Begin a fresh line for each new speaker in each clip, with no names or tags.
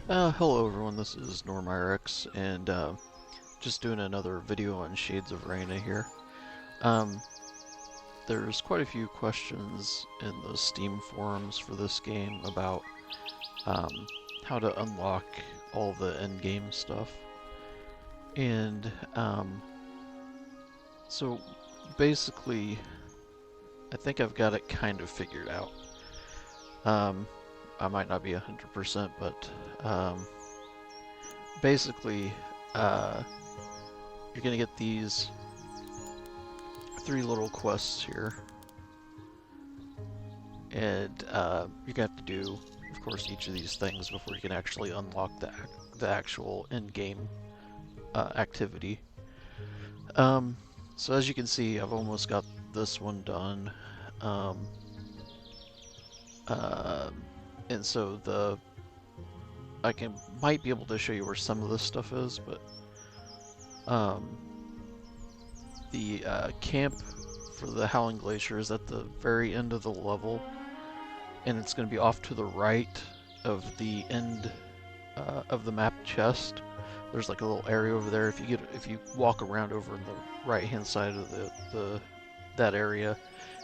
Hello everyone, this is NormIRX, and just doing another video on Shades of Rayna here. Um, there's quite a few questions in the Steam forums for this game about um, how to unlock all the endgame stuff. And so basically, I think I've got it kind of figured out. I might not be 100%, but basically, uh, you're gonna get these three little quests here, and you're gonna have to do, of course, each of these things before you can actually unlock the actual in-game activity. Um, so as you can see, I've almost got this one done, um, uh, and so I might be able to show you where some of this stuff is, but um, the camp for the Howling Glacier is at the very end of the level, and it's going to be off to the right of the end of the map chest. There's like a little area over there. If you walk around over in the right hand side of that area,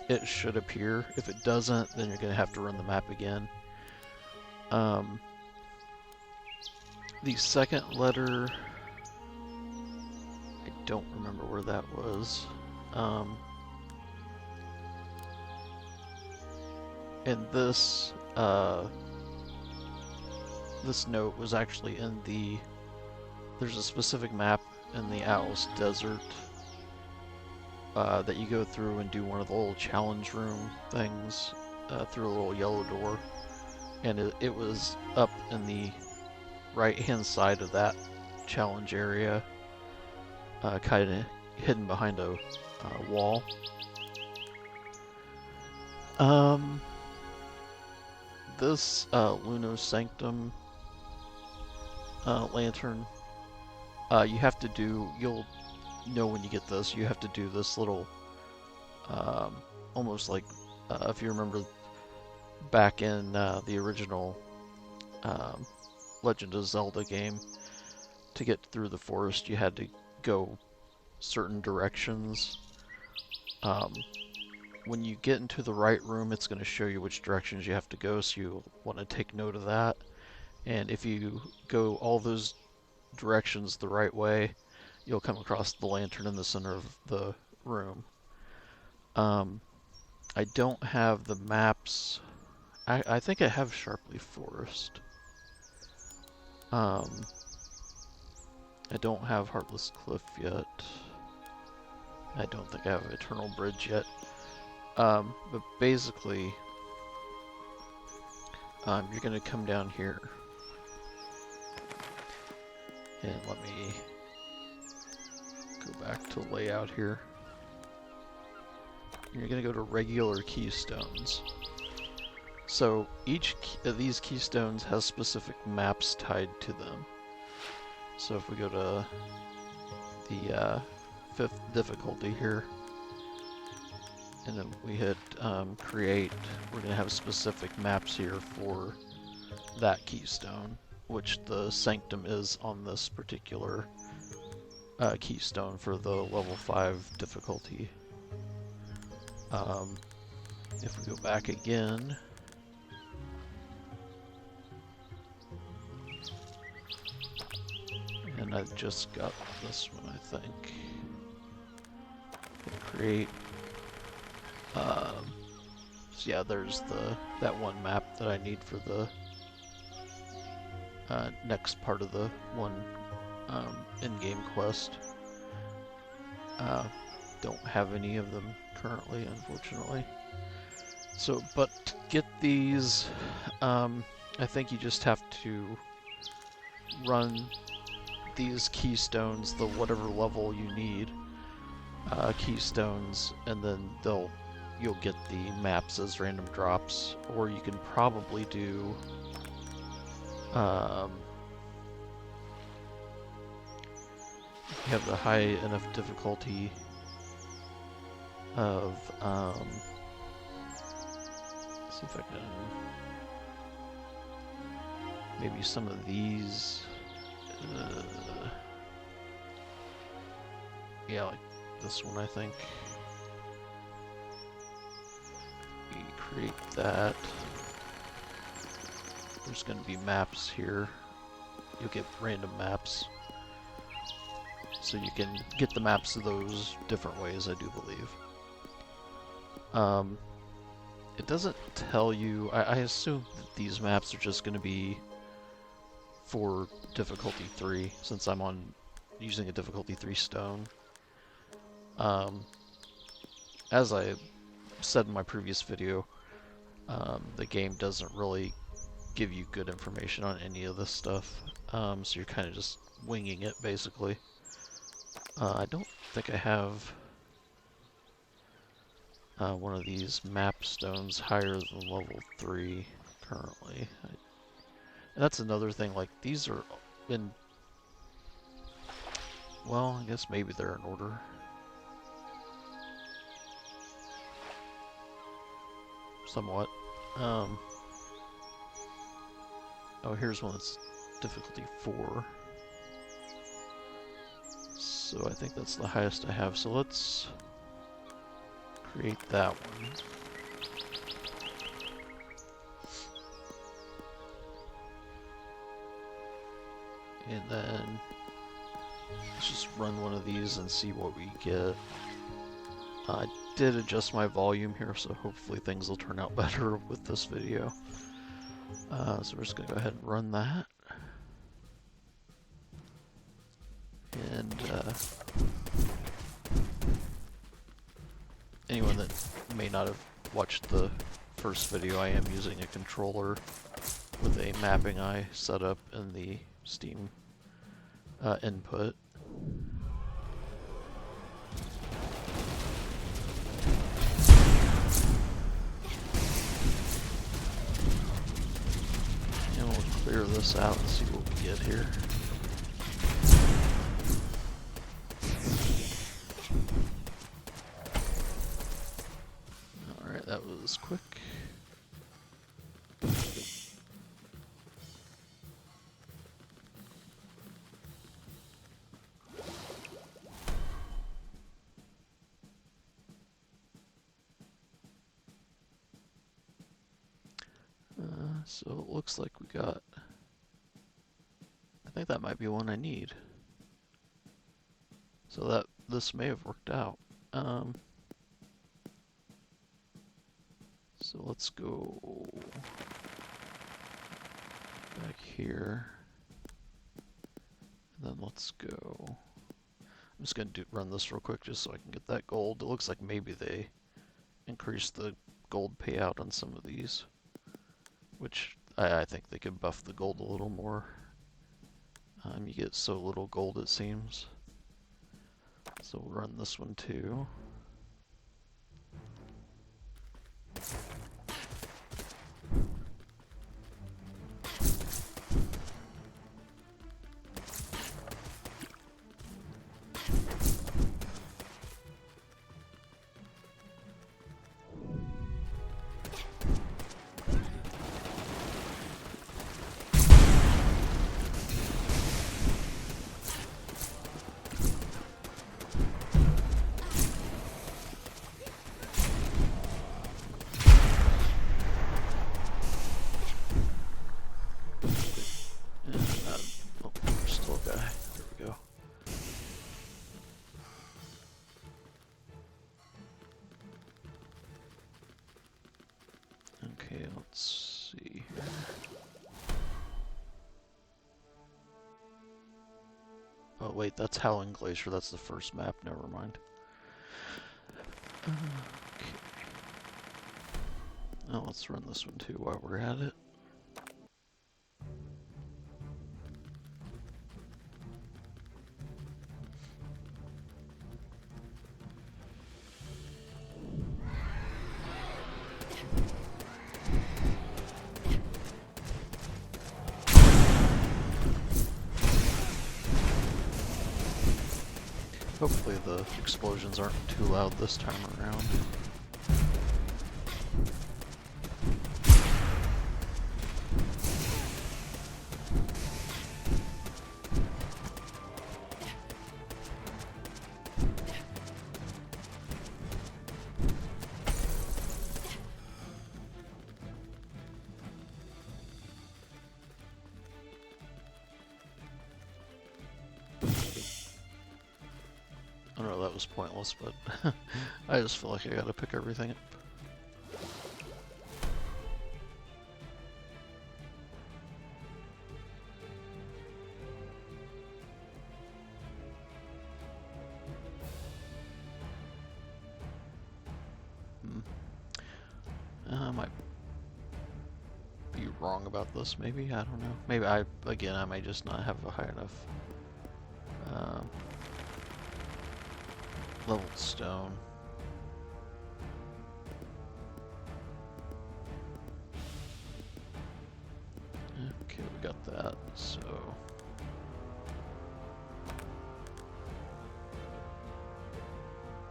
it should appear. If it doesn't, then you're going to have to run the map again. Um, the second letter, I don't remember where that was. And this note was actually in there's a specific map in the Atlas Desert that you go through and do one of the little challenge room things through a little yellow door, and it was up in the right hand side of that challenge area, kind of hidden behind a wall. This Luno Sanctum lantern, you have to do, you'll know when you get this, you have to do this little, almost like, if you remember back in the original Legend of Zelda game, to get through the forest you had to go certain directions. When you get into the right room, it's going to show you which directions you have to go, so you want to take note of that. And if you go all those directions the right way, you'll come across the lantern in the center of the room. I don't have the maps. I think I have Sharply Forest. I don't have Heartless Cliff yet. I don't think I have Eternal Bridge yet. But basically, you're going to come down here. And let me go back to layout here. You're going to go to regular keystones. So each of these keystones has specific maps tied to them. So if we go to the 5th difficulty here, and then we hit create, we're going to have specific maps here for that keystone, which the Sanctum is on this particular keystone for the level 5 difficulty. If we go back again, and I just got this one, I think. Hit create. So yeah, there's that one map that I need for the next part of the one in-game quest. Don't have any of them currently, unfortunately. So, but to get these, I think you just have to run these keystones, the whatever level you need, keystones, and then you'll get the maps as random drops, or you can probably do if you have the high enough difficulty of see if I can maybe some of these. Yeah, like this one, I think. We create that. There's going to be maps here. You'll get random maps. So you can get the maps of those different ways, I do believe. It doesn't tell you... I assume that these maps are just going to be for difficulty 3, since I'm using a difficulty 3 stone. As I said in my previous video, the game doesn't really give you good information on any of this stuff, so you're kind of just winging it, basically. I don't think I have one of these map stones higher than level 3 currently. And that's another thing, like, these are in... Well, I guess maybe they're in order. Somewhat. Oh, here's one that's difficulty 4. So I think that's the highest I have, so let's create that one. And then let's just run one of these and see what we get. I did adjust my volume here, so hopefully things will turn out better with this video. So we're just going to go ahead and run that. And anyone that may not have watched the first video, I am using a controller with a mapping eye set up in the Steam input. And we'll clear this out and see what we get here. Alright, that was quick. So it looks like we got... I think that might be one I need. So this may have worked out. So let's go back here. And then let's go... I'm just going to run this real quick just so I can get that gold. It looks like maybe they increased the gold payout on some of these, which I think they could buff the gold a little more. You get so little gold, it seems. So we'll run this one too. Okay, let's see here. Oh wait, that's Howling Glacier, that's the first map, never mind. Okay. Now let's run this one too while we're at it. Hopefully the explosions aren't too loud this time around. was pointless, but I just feel like I gotta pick everything up. I might be wrong about this, maybe, I don't know. Maybe I might just not have a high enough leveled stone. Okay, we got that, so...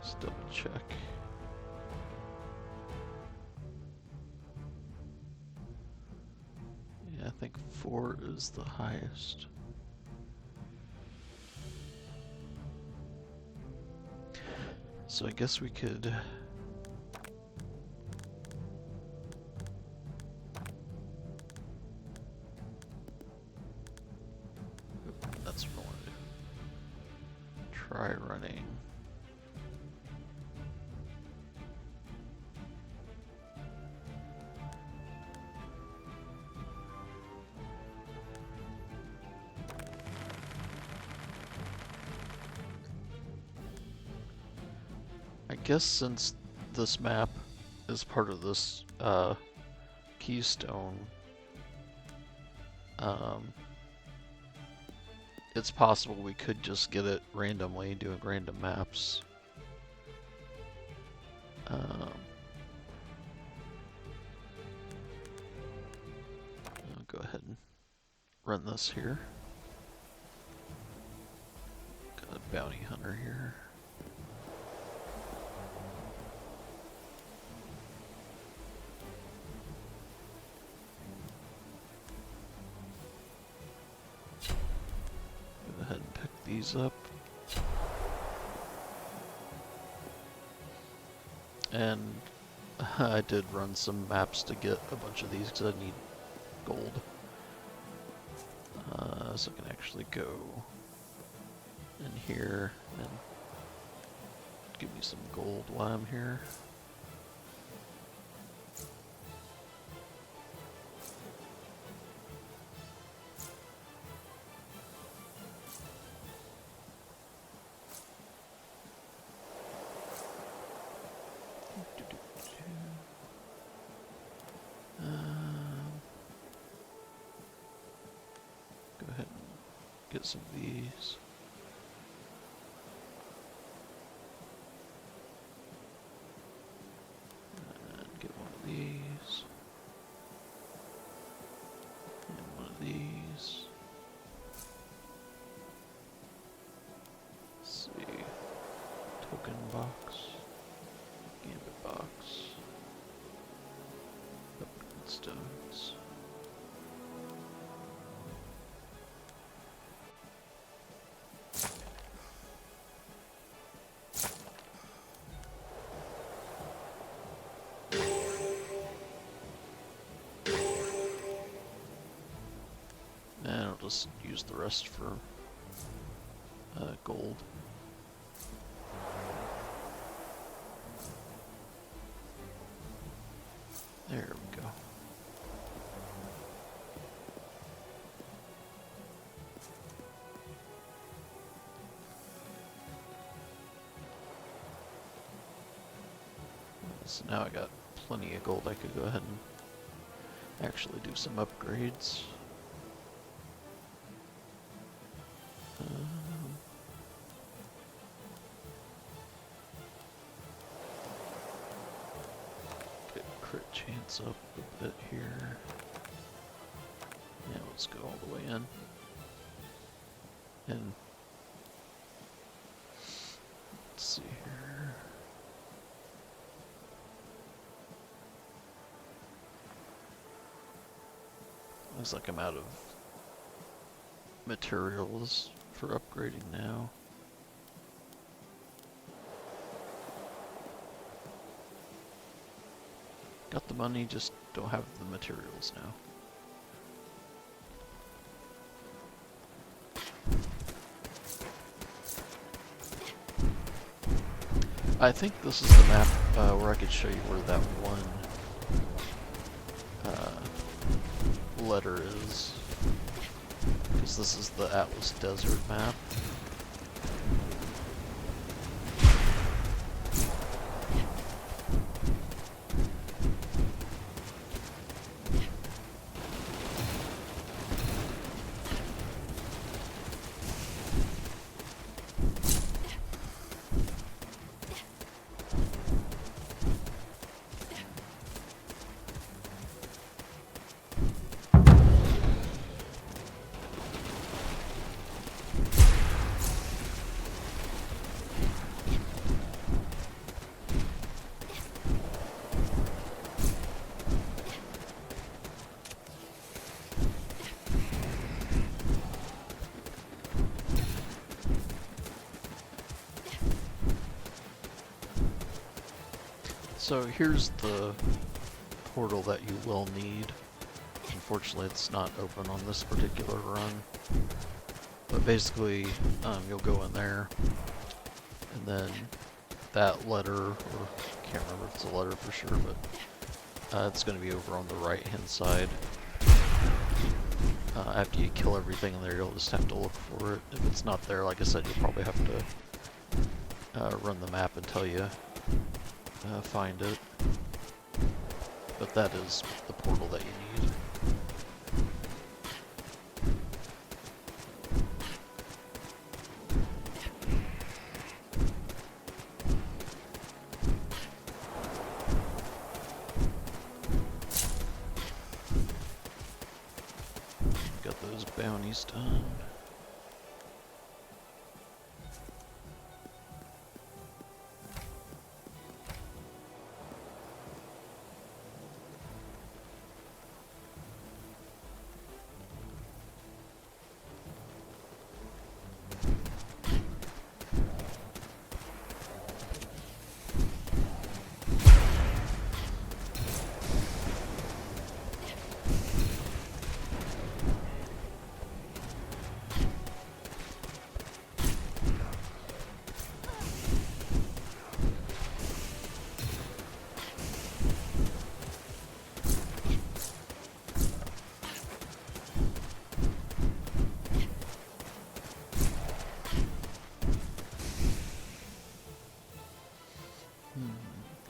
let's double check. Yeah, I think 4 is the highest. So I guess we could... that's what I want to do. Try running. I guess since this map is part of this keystone, it's possible we could just get it randomly doing random maps. I'll go ahead and run this here. Got a bounty hunter here. Go ahead and pick these up. And I did run some maps to get a bunch of these because I need gold. So I can actually go in here and give me some gold while I'm here. Go ahead and get some of these. And get one of these. And one of these. Let's see. Token box. Gambit box. Upgrade stones. And I'll just use the rest for gold. There we go. So now I got plenty of gold. I could go ahead and actually do some upgrades. Get crit chance up a bit here. Yeah, let's go all the way in. And let's see here. Looks like I'm out of materials for upgrading now. Got the money, just don't have the materials now. I think this is the map where I could show you where that one letter is. Because this is the Atlas Desert map. So here's the portal that you will need. Unfortunately, it's not open on this particular run. But basically, you'll go in there, and then that letter, or I can't remember if it's a letter for sure, but it's going to be over on the right-hand side. After you kill everything in there, you'll just have to look for it. If it's not there, like I said, you'll probably have to run the map until you find it. But that is the portal that you need. Got those bounties done.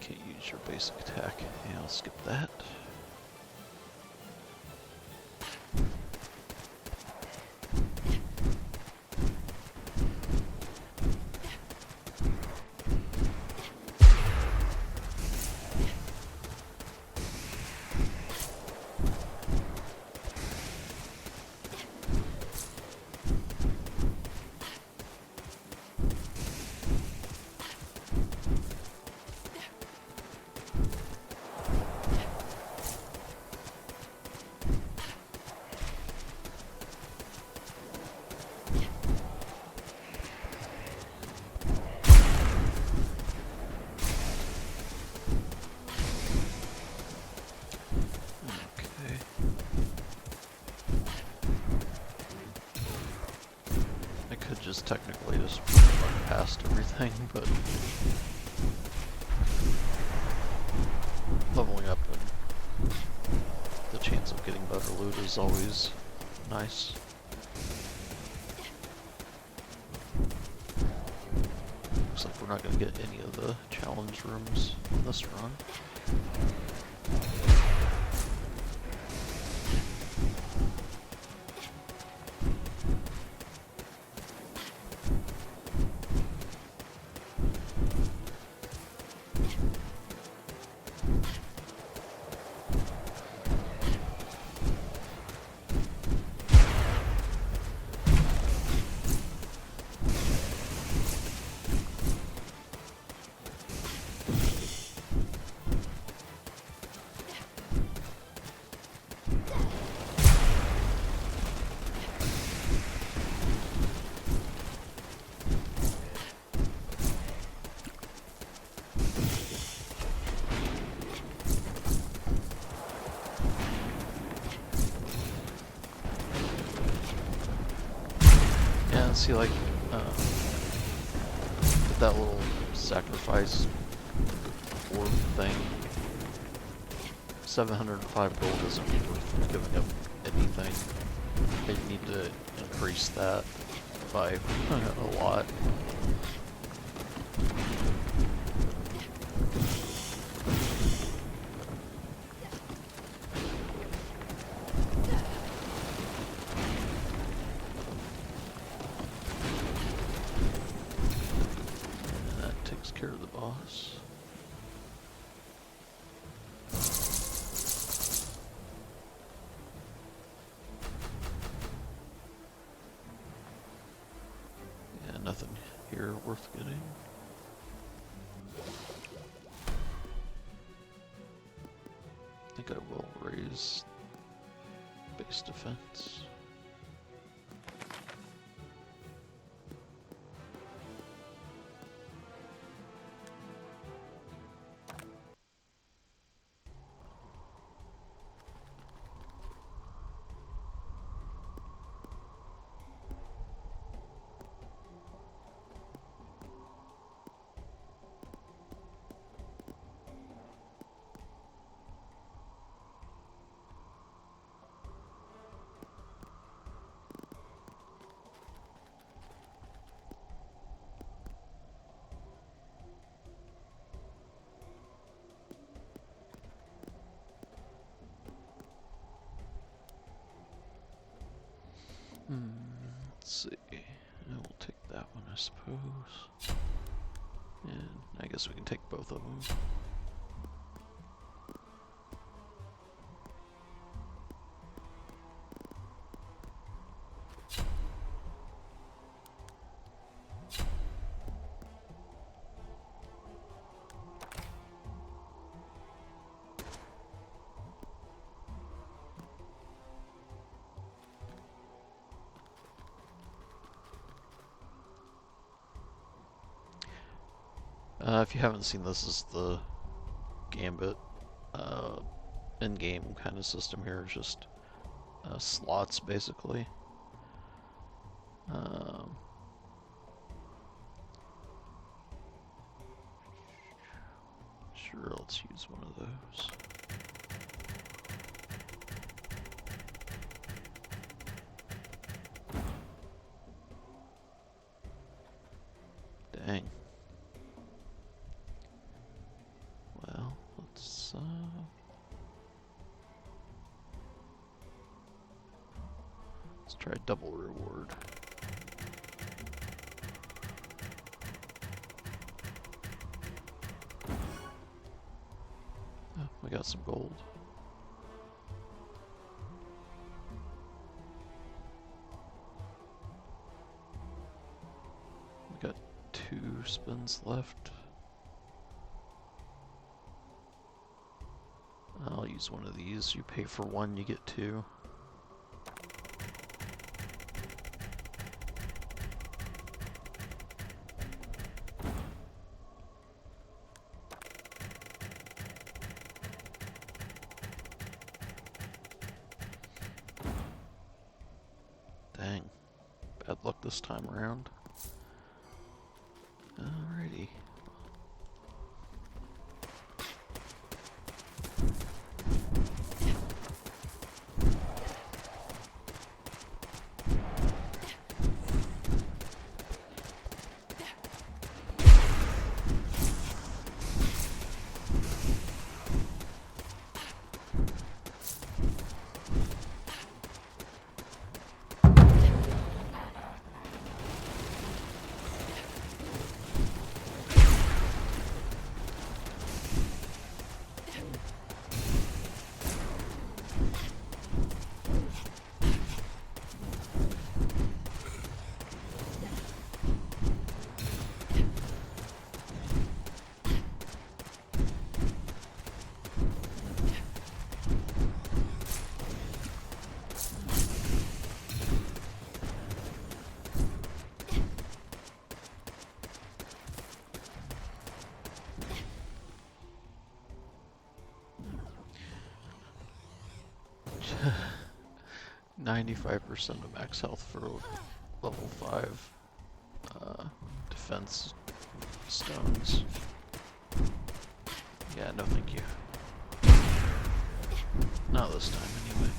Can't use your basic attack. Yeah, I'll skip that. Just technically just run past everything, but leveling up and the chance of getting better loot is always nice. Looks like we're not going to get any of the challenge rooms on this run. See, like, with that little sacrifice orb thing. 705 gold isn't worth giving up anything. They need to increase that by a lot. And that takes care of the boss. Nothing here worth getting. I think I will raise base defense. Let's see. I will take that one, I suppose. And I guess we can take both of them. If you haven't seen this, is the Gambit in-game kind of system here. It's just slots, basically. Sure, let's use one of those. Dang. Well, let's try double reward. Oh, we got some gold. We got 2 spins left. I'll use one of these. You pay for 1, you get 2. Dang. Bad luck this time around. Alrighty. $95% of max health for level 5 defense Stones. Yeah, no thank you. Not this time, anyway.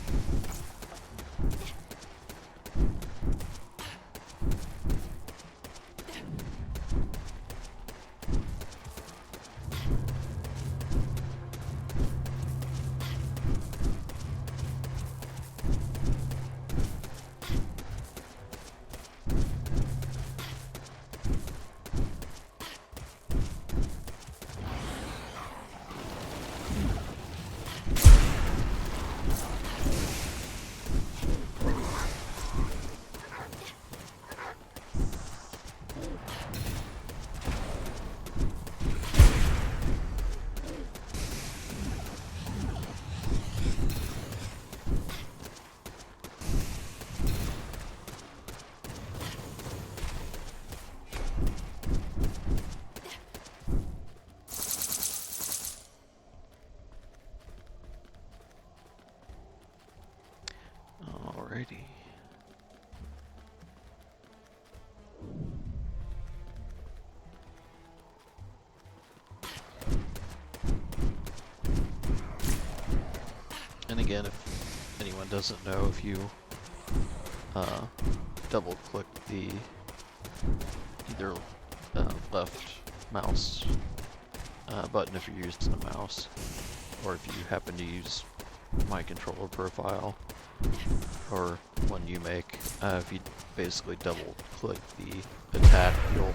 Alrighty. And again, if anyone doesn't know, if you double click the either left mouse button if you're using a mouse, or if you happen to use my controller profile or one you make, if you basically double click the attack, you'll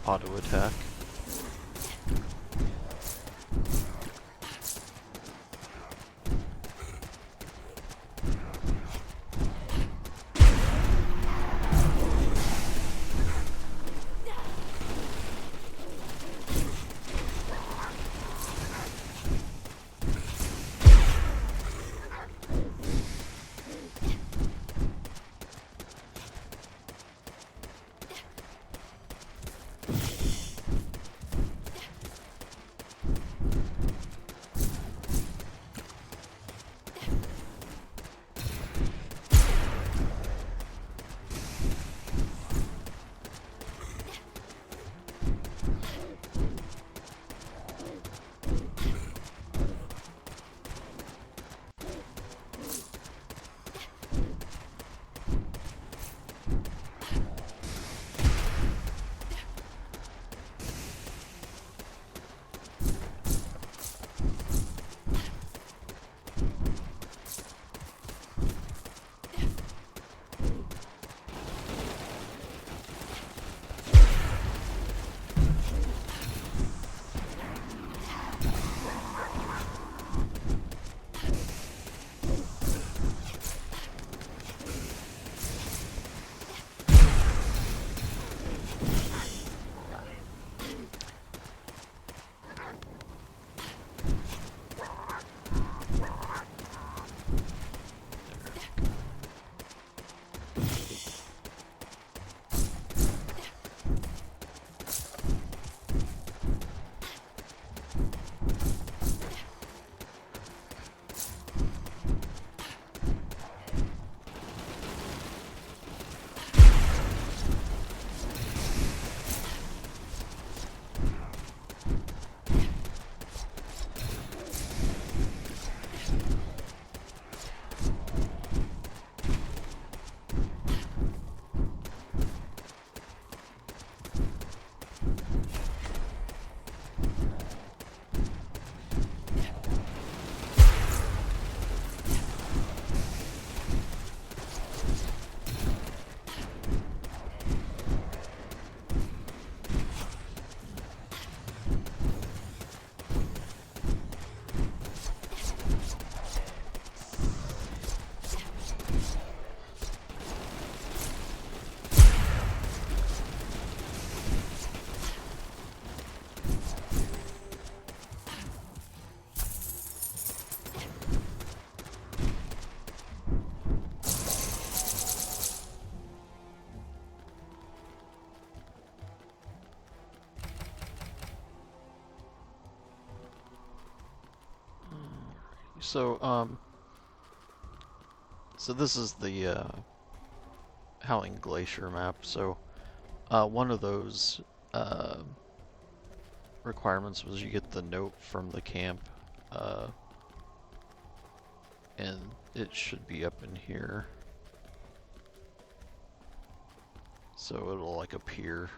auto attack. So, so this is the Howling Glacier map. So, one of those uh, requirements was you get the note from the camp, and it should be up in here. So it'll like appear,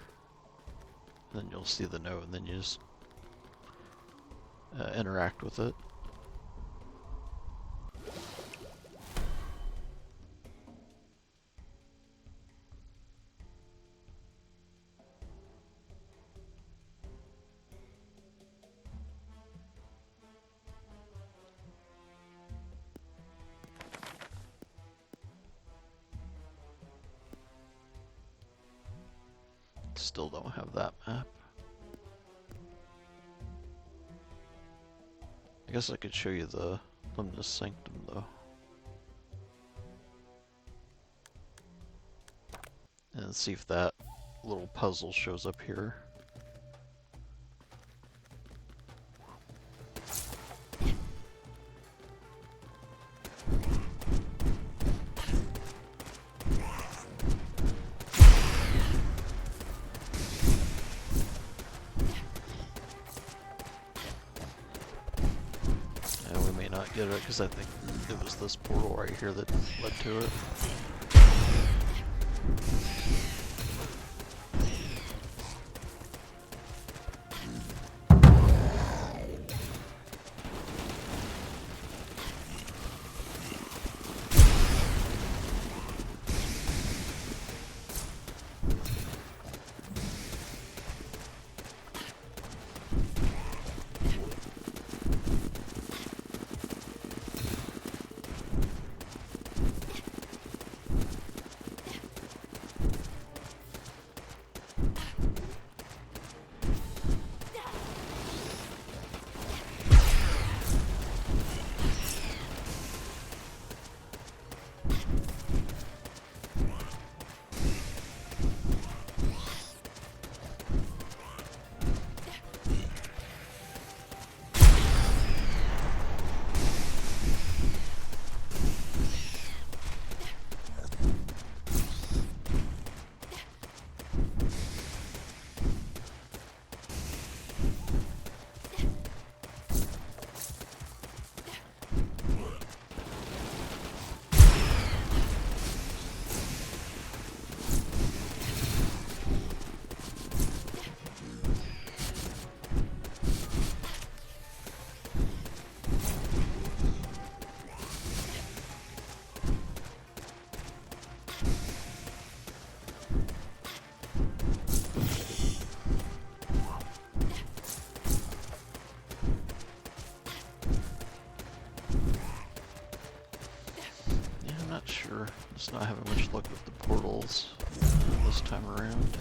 then you'll see the note, and then you just interact with it. Still don't have that map. I guess I could show you the Limnus Sanctum though. And see if that little puzzle shows up here. Get it, because I think it was this portal right here that led to it. Sure, just not having much luck with the portals this time around.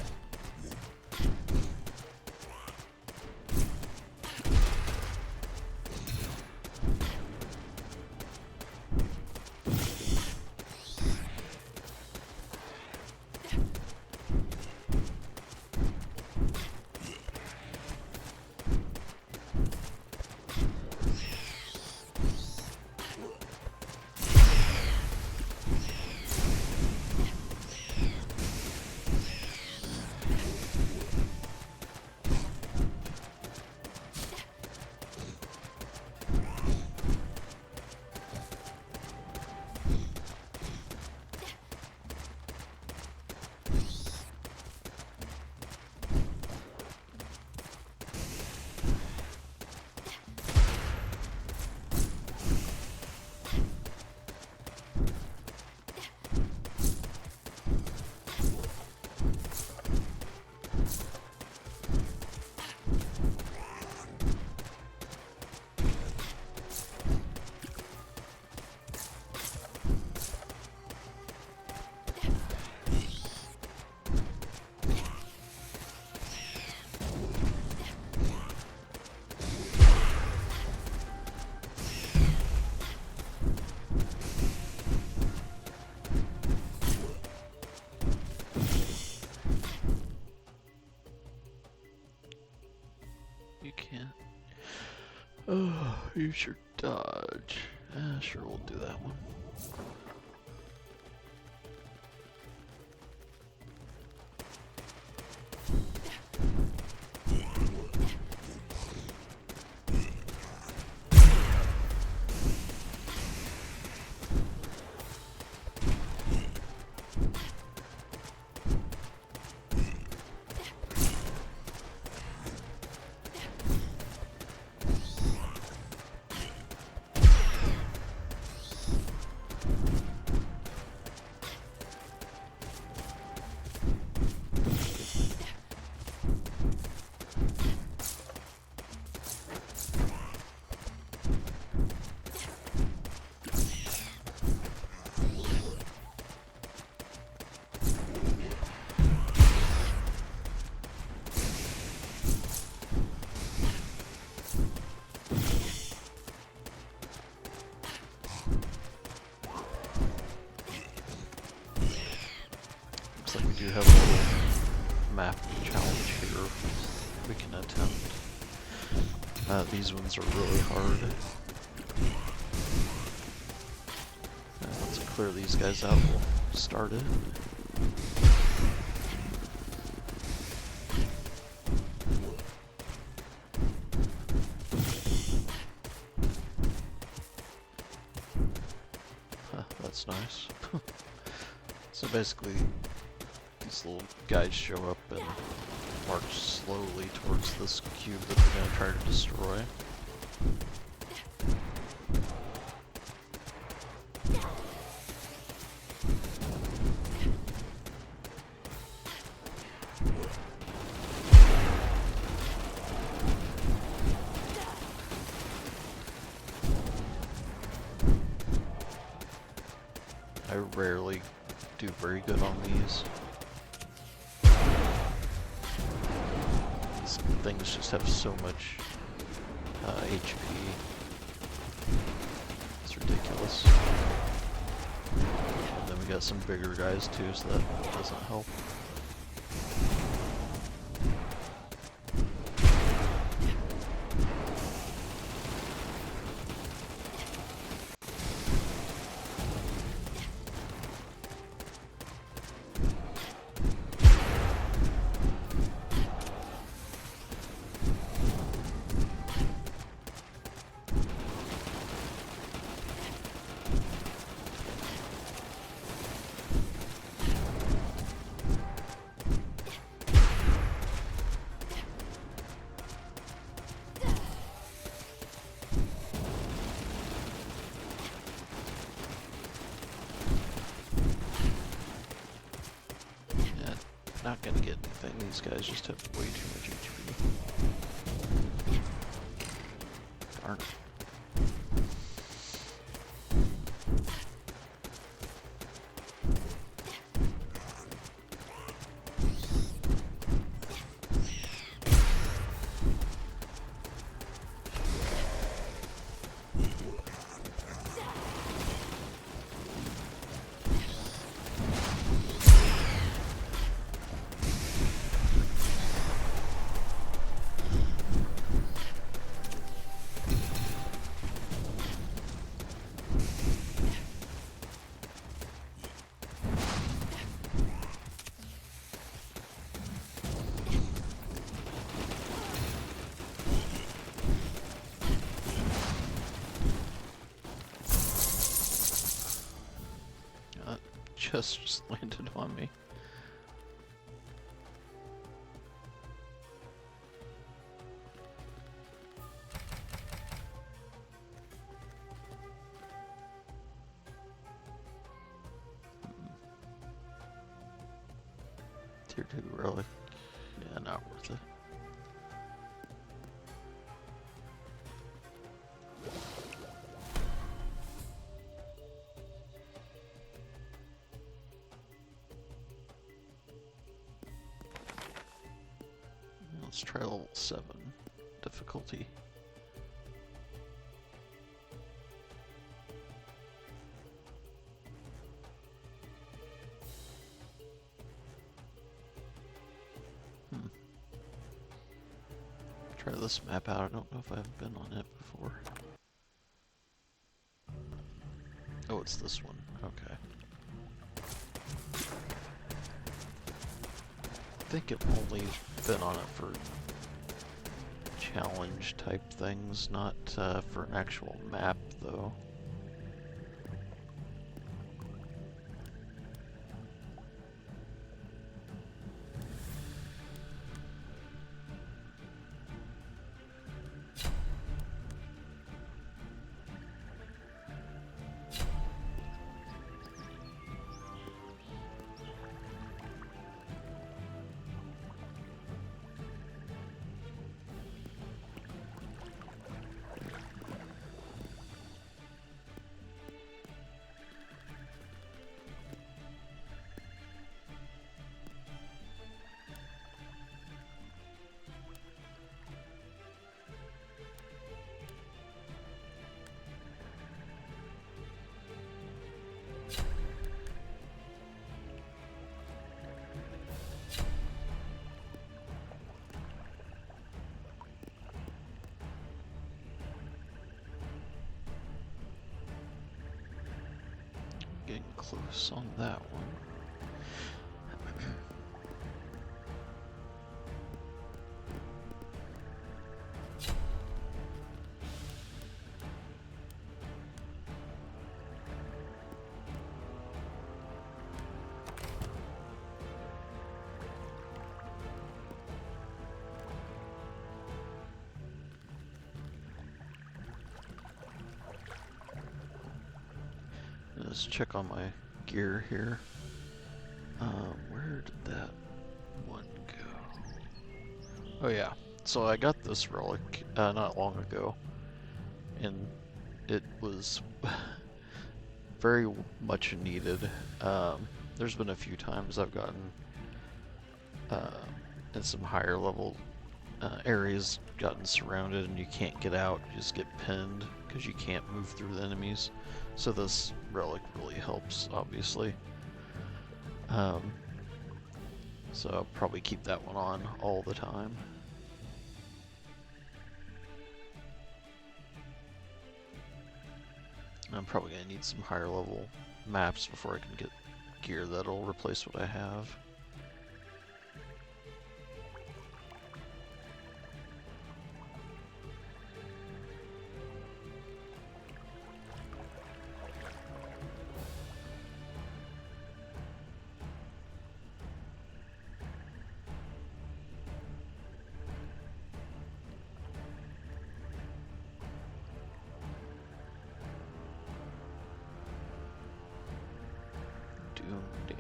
Oh, use your dodge. Sure, we'll do that one. do have a little map challenge here we can attempt. These ones are really hard. Once I clear these guys out, we'll start it. That's nice. So basically, these little guys show up and march slowly towards this cube that they're going to try to destroy. I rarely do very good on these. These things just have so much HP. It's ridiculous. And then we got some bigger guys too, so that doesn't help. Not gonna get anything. These guys just have way too much HP. Darn it. Just landed on me. Tier 2 relic. Yeah, not worth it. Let's try level 7 difficulty. Try this map out. I don't know if I've been on it before. Oh, it's this one. Okay. I think I've only been on it for challenge type things, not for an actual map though. close on that one. Let's check on my gear here. Where did that one go? Oh yeah, so I got this relic not long ago, and it was very much needed. There's been a few times I've gotten in some higher level areas, gotten surrounded and you can't get out, you just get pinned because you can't move through the enemies. So this relic really helps, obviously. So I'll probably keep that one on all the time. I'm probably going to need some higher level maps before I can get gear that'll replace what I have. Damage.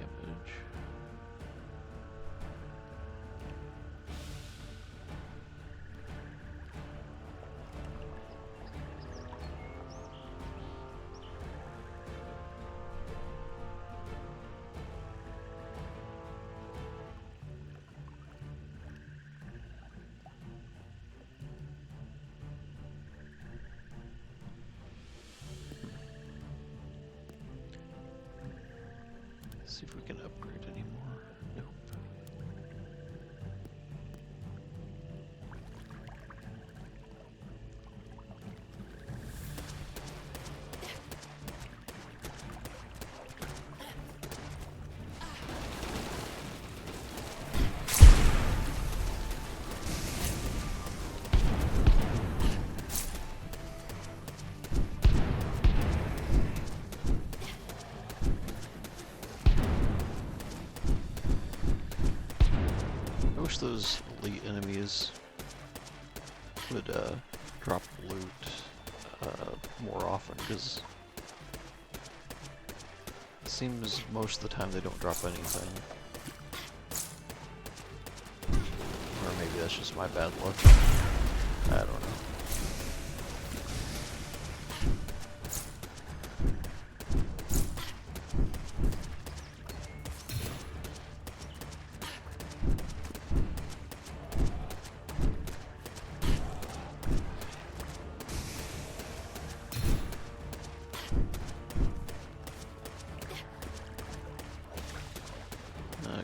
See if we can upgrade anymore. Nope. I wish those elite enemies would drop loot more often, because it seems most of the time they don't drop anything. Or maybe that's just my bad luck. I don't know.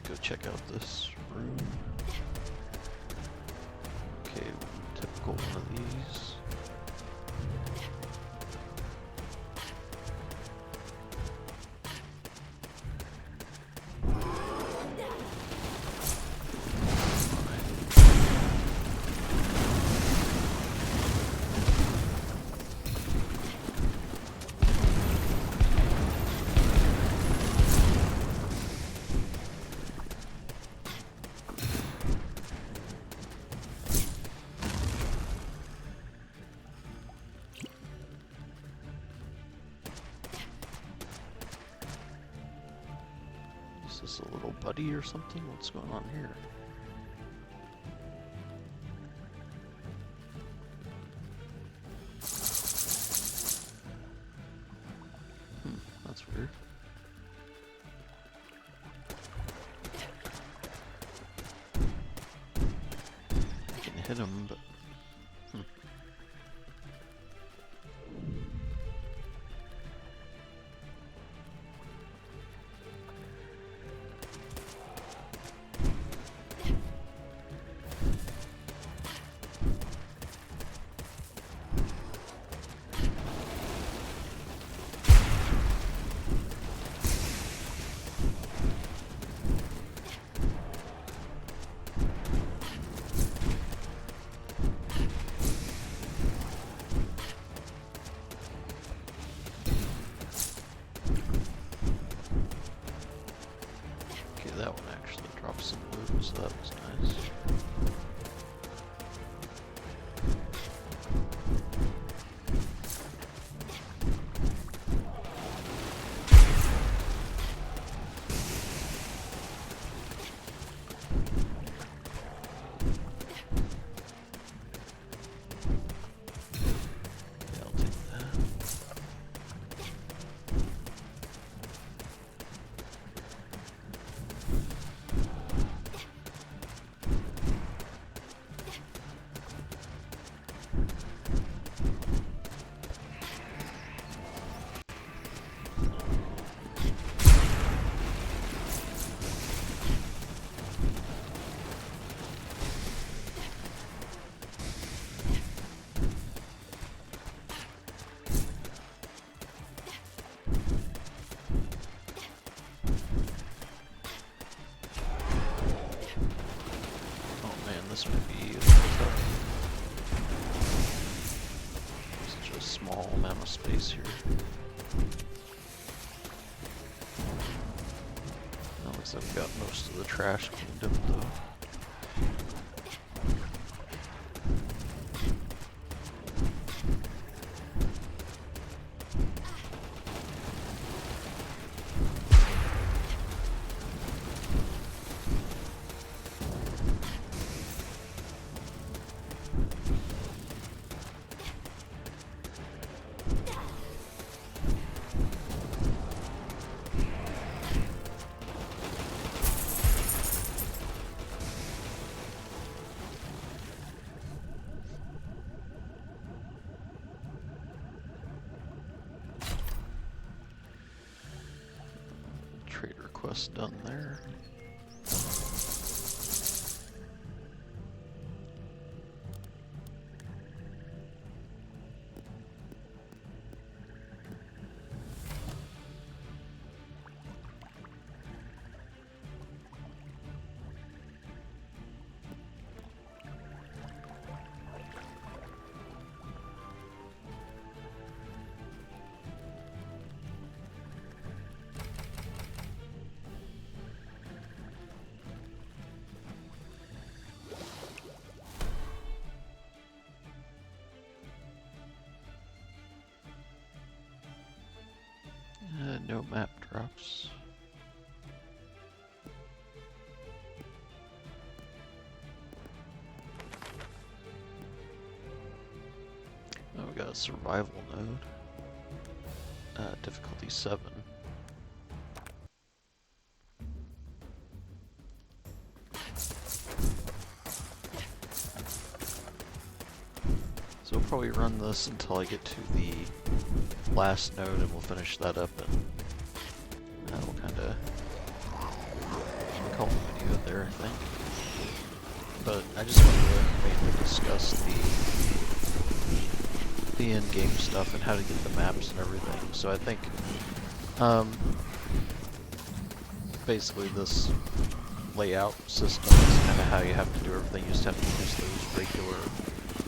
Go check out this room. Okay, typical one of these. Is this a little buddy or something? What's going on here? That's weird. I can hit him, but that one actually dropped some loot, so that was nice. This might be tough. Such a small amount of space here. That looks like I've got most of the trash cleaned up though. Trade request done there. No map drops. Oh, we got a survival node. Difficulty 7. So we'll probably run this until I get to the last node and we'll finish that up and we'll kind of call the video there, I think. But I just wanted to mainly discuss the in-game stuff and how to get the maps and everything. So I think basically this layout system is kind of how you have to do everything. You just have to use those regular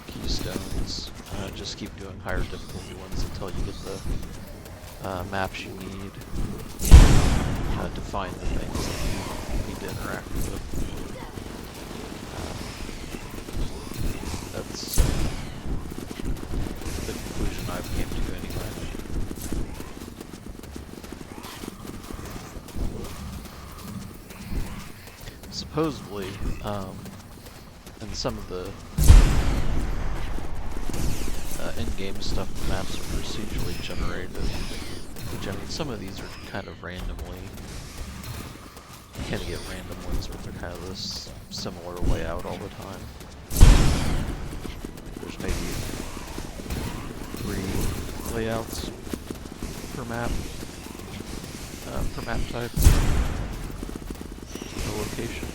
keystones. Just keep doing higher difficulty ones until you get the maps you need to find the things that you need to interact with. That's the conclusion I've came to anyway. Supposedly, in some of the in-game stuff, the maps are procedurally generated, which I mean, some of these are kind of randomly, you kind of get random ones where they're kind of this similar layout all the time. There's maybe 3 layouts per map type, per location.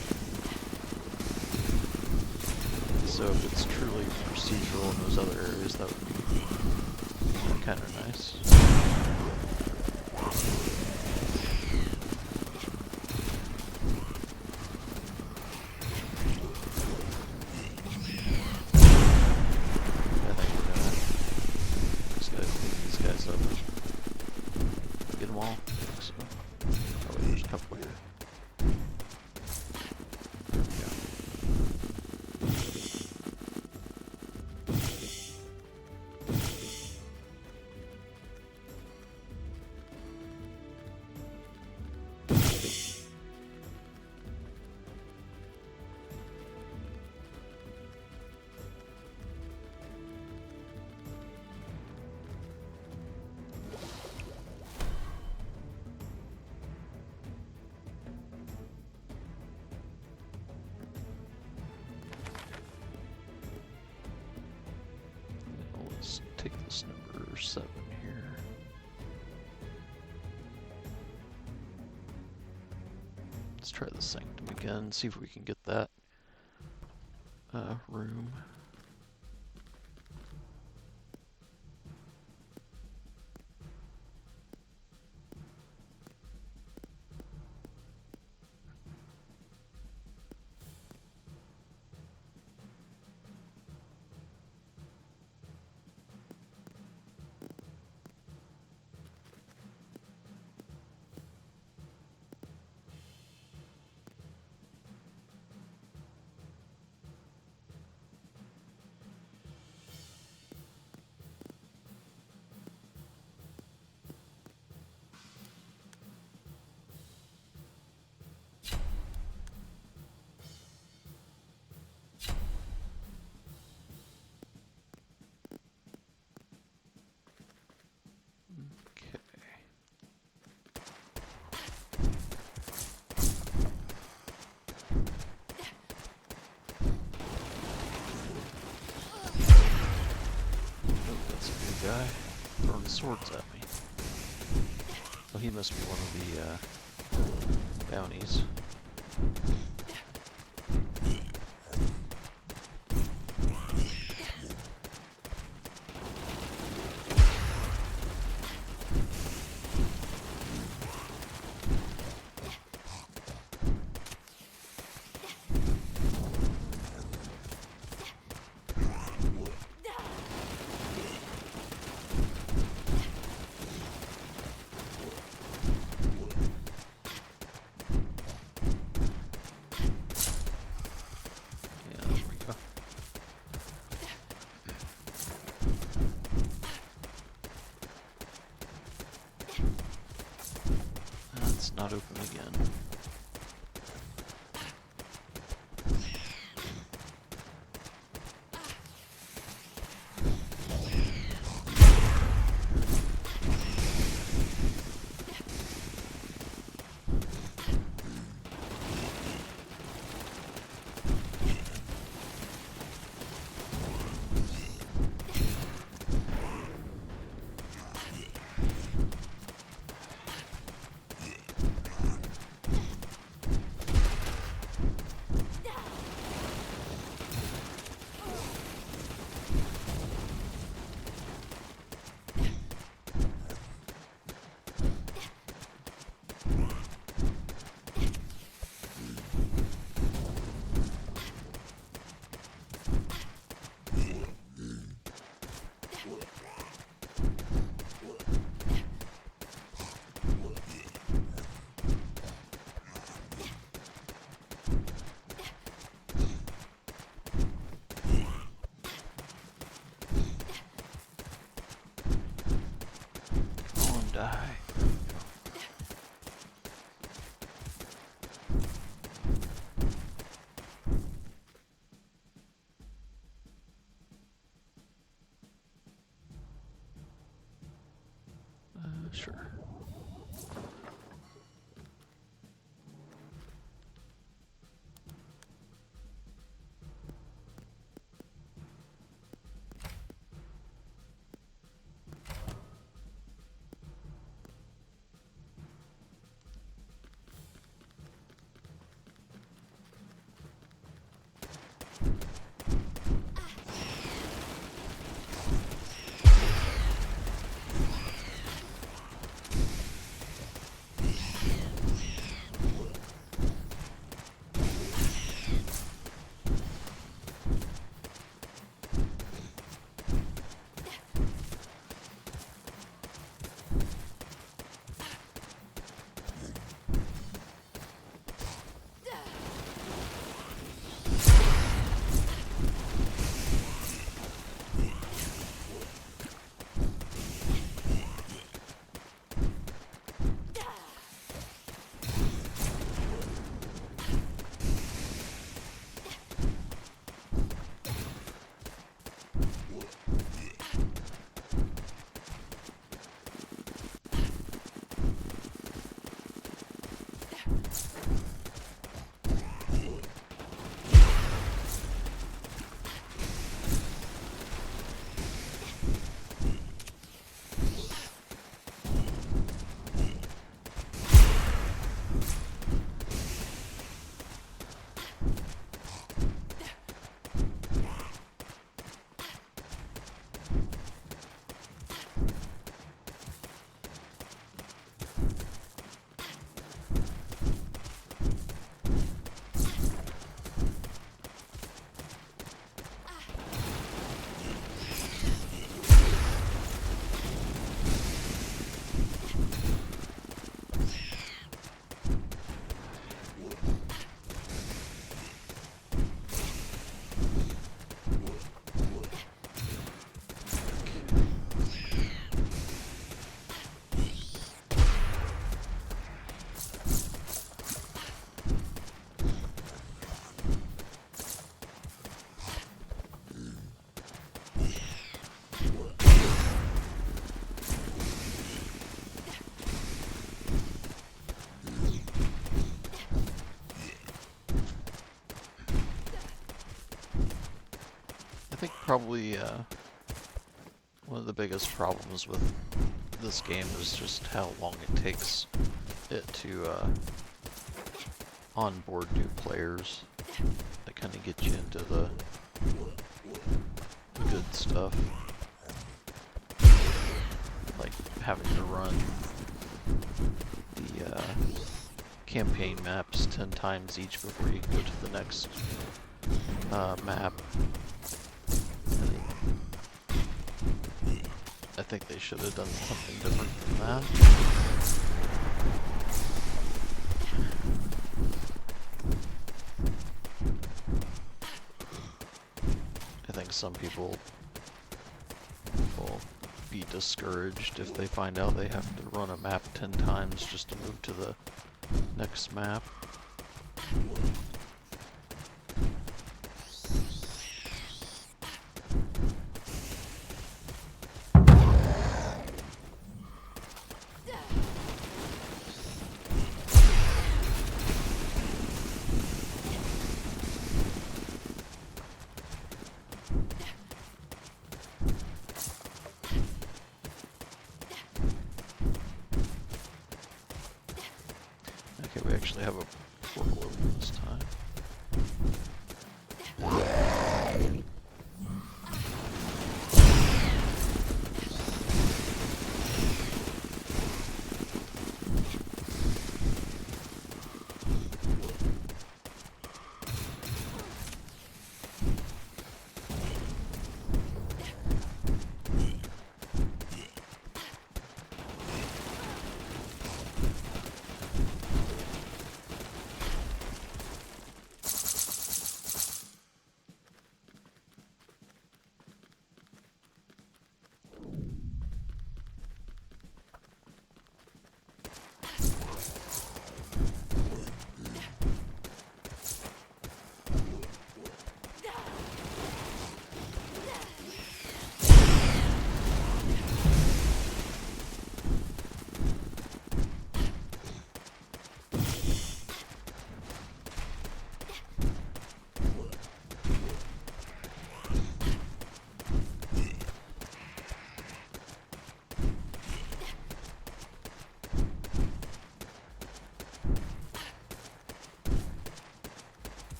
So if it's truly procedural in those other areas, that would be kind of nice. I think we're gonna just gotta clean these guys up. Get them all. So, oh wait, there's a couple here. take this number 7 here. Let's try the sanctum again, see if we can get that room. Guy throwing swords at me. Oh, he must be one of the bounties. Not open again. Probably one of the biggest problems with this game is just how long it takes it to onboard new players. That kind of gets you into the good stuff. Like having to run the campaign maps 10 times each before you go to the next map. I think they should have done something different than that. I think some people will be discouraged if they find out they have to run a map 10 times just to move to the next map. Okay, we actually have a portal open this time.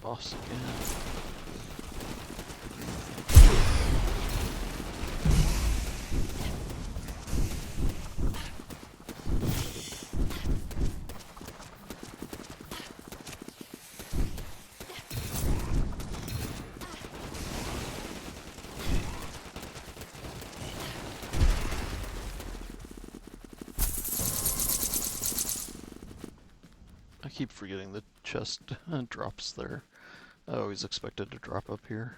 Boss again. I keep forgetting the chest drops there. I always expected to drop up here.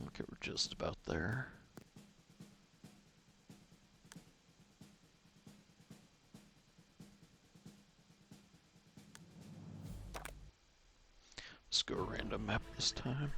Okay, we're just about there. Let's go a random map this time.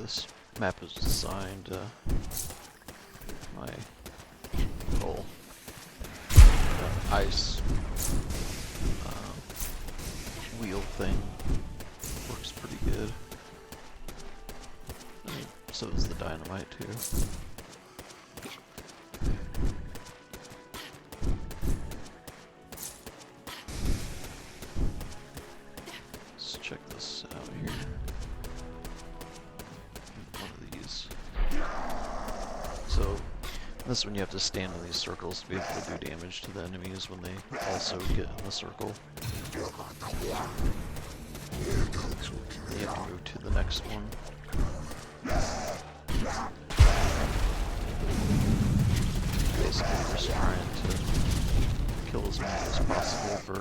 this map is designed. My little ice wheel thing works pretty good. And so does the dynamite too. Let's check this out here. One of these. So this one you have to stand in these circles to be able to do damage to the enemies when they also get in the circle. You have to move to the next one. Basically just trying to kill as many as possible for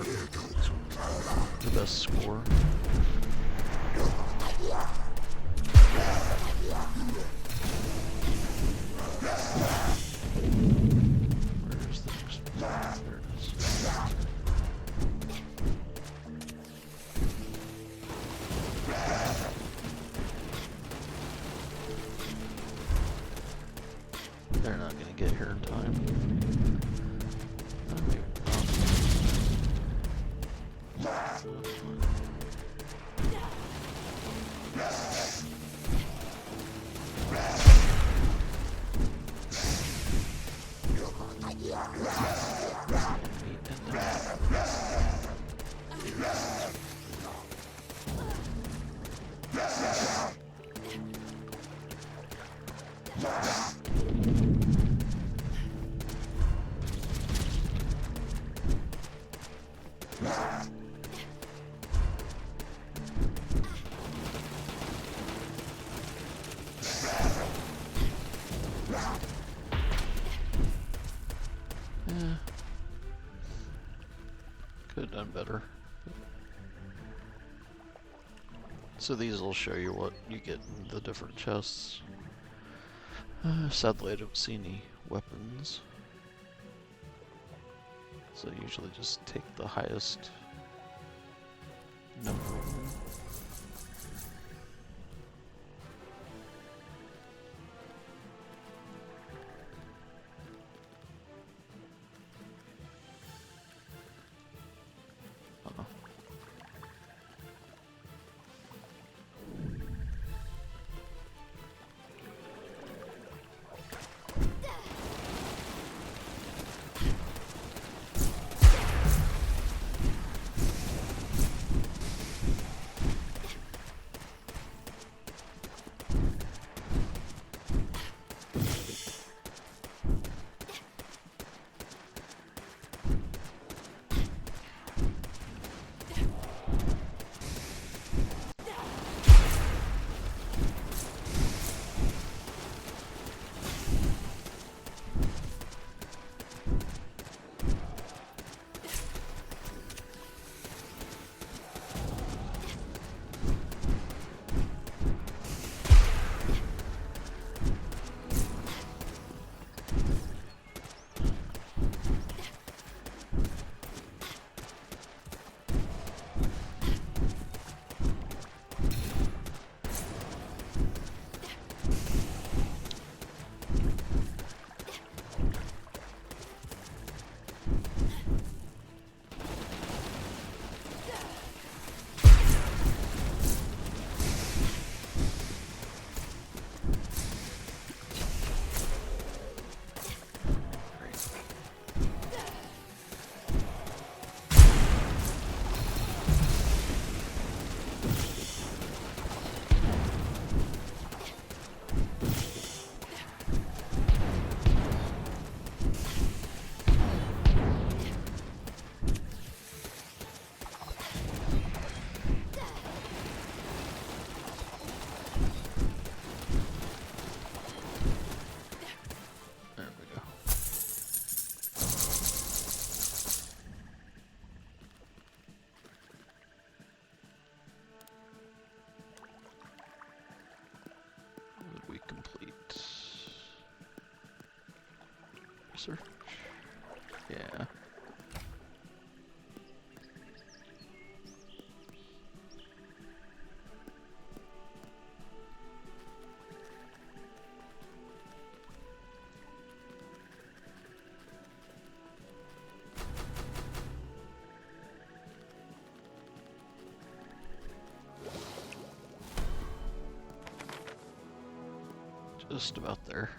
the best score. Where's the next one? There it is. They're not gonna get here in time. Maybe could have done better. So these will show you what you get in the different chests. Sadly I don't see any weapons. So I usually just take the highest number of them. Search. Yeah. Just about there.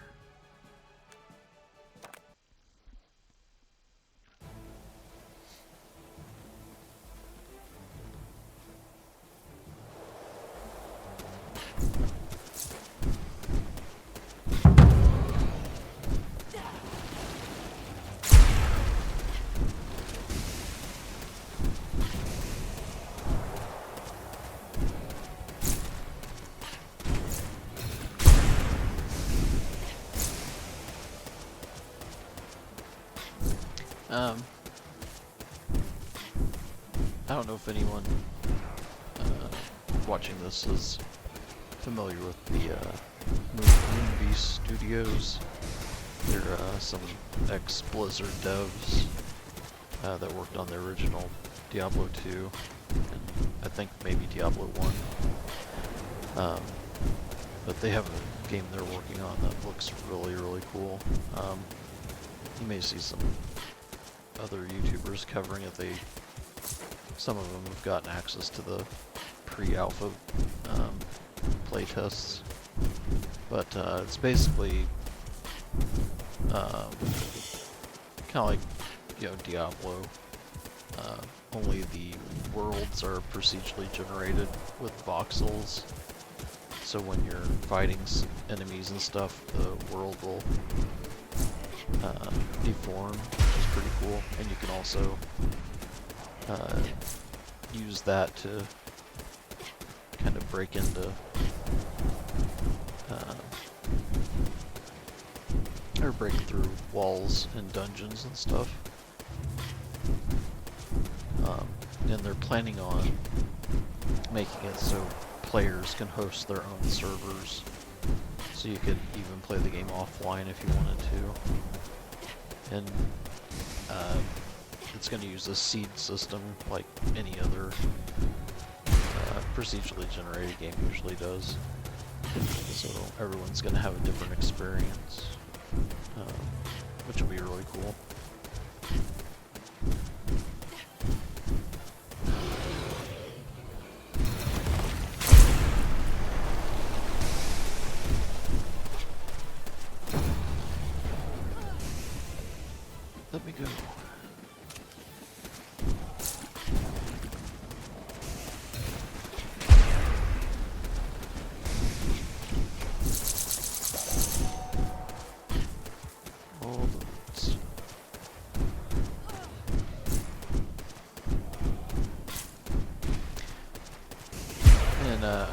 I don't know if anyone watching this is familiar with the Moonbeast Studios. They're some ex-Blizzard devs that worked on the original Diablo 2, and I think maybe Diablo 1. But they have a game they're working on that looks really, really cool. You may see some other YouTubers covering it. Some of them have gotten access to the pre-alpha playtests, but it's basically kind of like, you know, Diablo. Only the worlds are procedurally generated with voxels, so when you're fighting enemies and stuff, the world will deform, which is pretty cool, and you can also use that to kind of break into or break through walls and dungeons and stuff. And they're planning on making it so players can host their own servers, so you could even play the game offline if you wanted to. And it's going to use a seed system like any other procedurally generated game usually does. So everyone's going to have a different experience, which will be really cool. Let me go.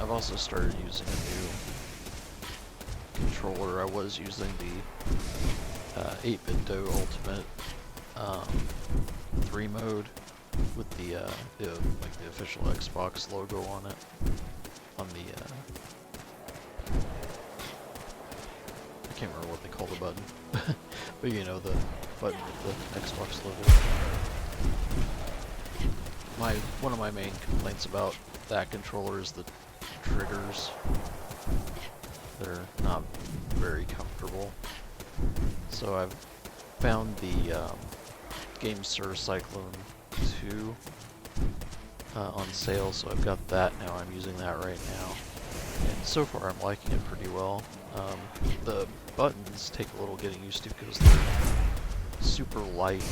I've also started using a new controller. I was using the 8BitDo Ultimate 3 mode with the like the official Xbox logo on it, on the I can't remember what they call the button, but you know, the button with the Xbox logo. One of my main complaints about that controller is the triggers. They're not very comfortable. So I've found the GameSir Cyclone 2 on sale, so I've got that now. I'm using that right now, and so far I'm liking it pretty well. The buttons take a little getting used to because they're super light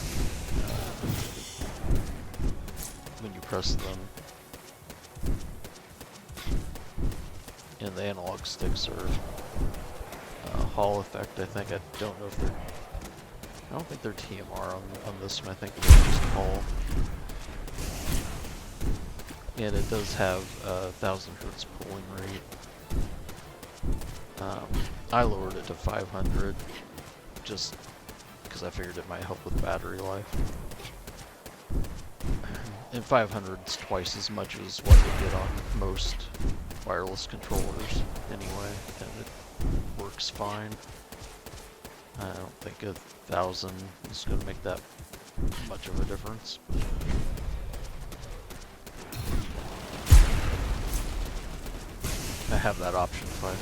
when you press them. And the analog sticks are Hall effect, I think. I don't know if they're... I don't think they're TMR on this one. I think they're just Hall. And it does have 1000 Hz pulling rate. I lowered it to 500 just because I figured it might help with battery life. And 500 is twice as much as what you get on most wireless controllers anyway, and it works fine. I don't think 1000 is going to make that much of a difference. I have that option if I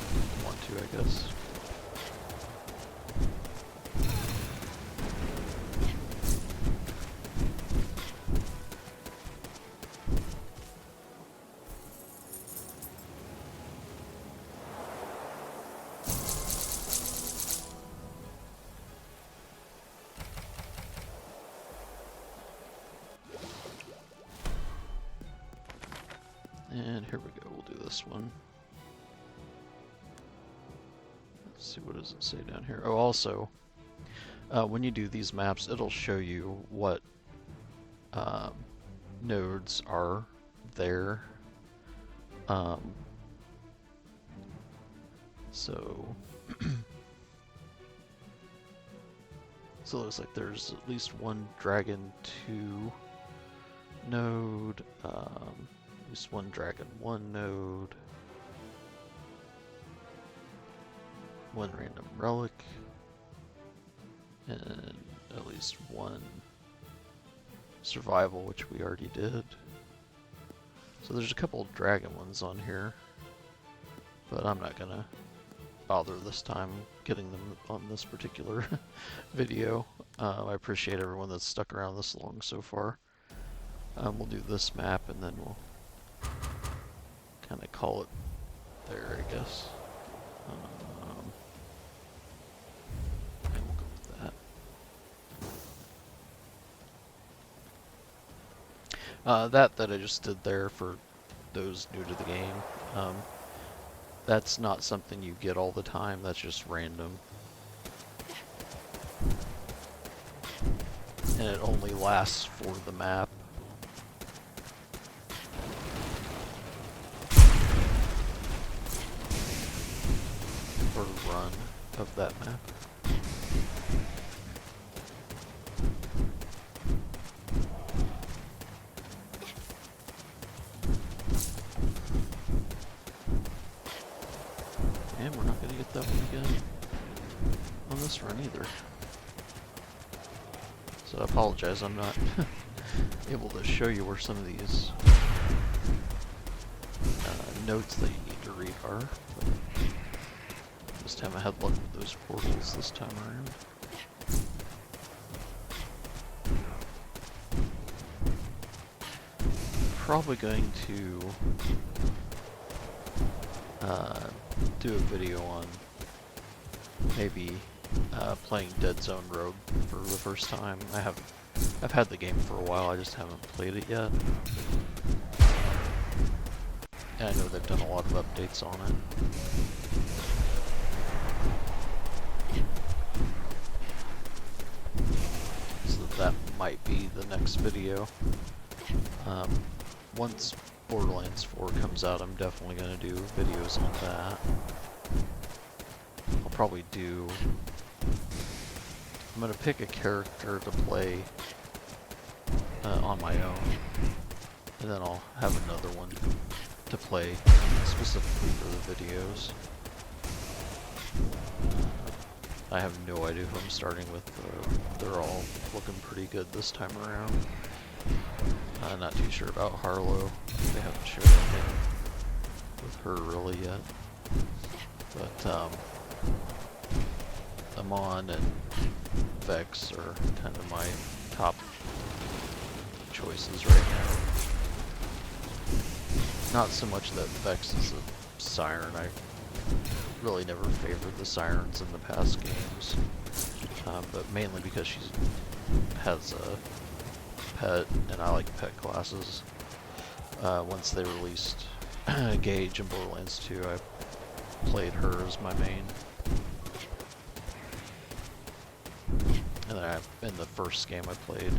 want to, I guess. And here we go, we'll do this one. Let's see, what does it say down here? Oh, also, when you do these maps, it'll show you what nodes are there. So it looks like there's at least one Dragon 2 node, at least one Dragon 1 node, one random relic, and at least one survival, which we already did. So there's a couple of Dragon ones on here, but I'm not gonna bother this time getting them on this particular video. I appreciate everyone that's stuck around this long so far. We'll do this map and then we'll kind of call it there, I guess. And we'll go with that. That I just did there for those new to the game. That's not something you get all the time, that's just random. And it only lasts for the map. Or run of that map. And we're not going to get that one again on this run either. So I apologize, I'm not able to show you where some of these notes that you need to read are. But just haven't had luck with those portals this time around. Probably going to do a video on maybe playing Dead Zone Rogue for the first time. I've had the game for a while, I just haven't played it yet. And I know they've done a lot of updates on it. So that might be the next video. Once Borderlands 4 comes out, I'm definitely going to do videos on that. I'll probably do... I'm going to pick a character to play on my own, and then I'll have another one to play specifically for the videos. I have no idea who I'm starting with, though. They're all looking pretty good this time around. Not too sure about Harlow. They haven't shared anything with her really yet. But Amon and Vex are kind of my top choices right now. Not so much that Vex is a siren. I really never favored the sirens in the past games, but mainly because she has a pet, and I like pet classes. Once they released Gage in Borderlands 2, I played her as my main. And then in the first game I played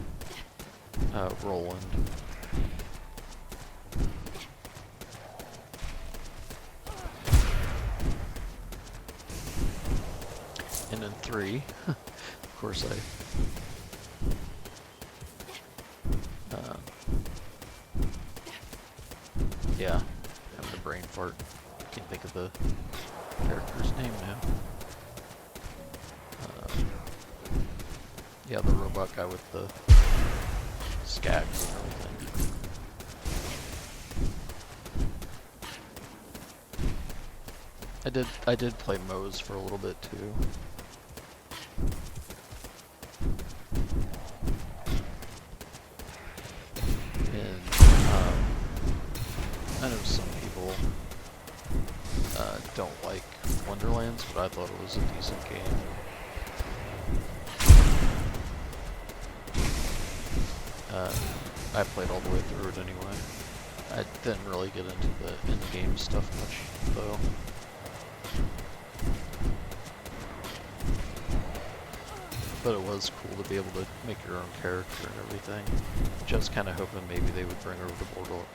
Roland. And in 3, of course yeah, having a brain fart. I can't think of the character's name now. Yeah, the robot guy with the skags and everything. I did play Moe's for a little bit too. And I know some people don't like Wonderlands, but I thought it was a decent game. I played all the way through it anyway. I didn't really get into the in-game stuff much, though. But it was cool to be able to make your own character and everything. Just kind of hoping maybe they would bring over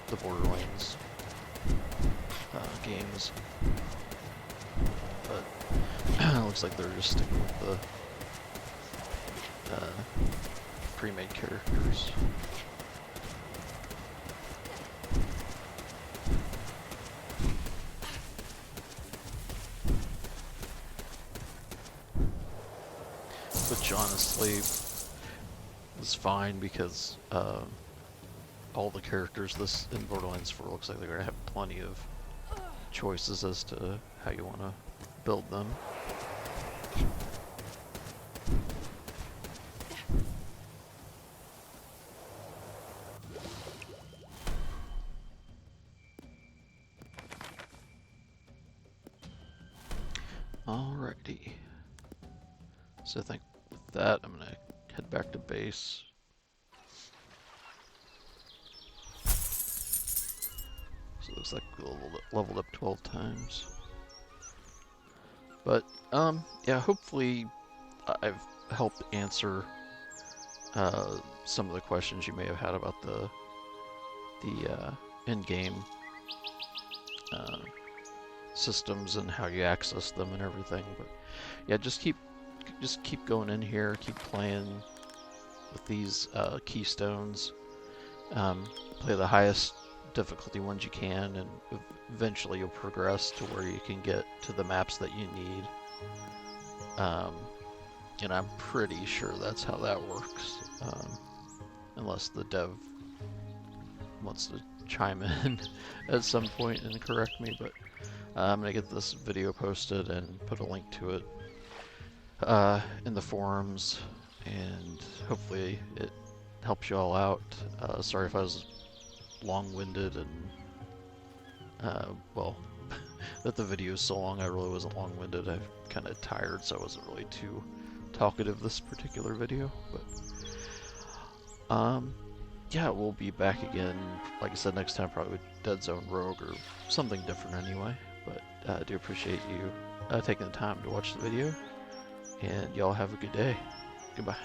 the Borderlands games. But it looks like they're just sticking with the pre-made characters. Which honestly is fine because all the characters in Borderlands 4 looks like they're going to have plenty of choices as to how you want to build them. Alrighty. So I think with that, I'm going to head back to base. So it looks like we leveled up 12 times. But, yeah, hopefully I've helped answer some of the questions you may have had about the in-game systems and how you access them and everything. But yeah, just keep going in here, keep playing with these keystones. Play the highest difficulty ones you can, and eventually you'll progress to where you can get to the maps that you need. And I'm pretty sure that's how that works, unless the dev wants to chime in at some point and correct me. But I'm gonna get this video posted and put a link to it in the forums, and hopefully it helps you all out. Sorry if I was long-winded and well, that the video is so long. I really wasn't long-winded. I'm kind of tired, so I wasn't really too talkative this particular video. But yeah, we'll be back again, like I said, next time probably with Dead Zone Rogue or something different anyway. But I do appreciate you taking the time to watch the video, and y'all have a good day. Goodbye.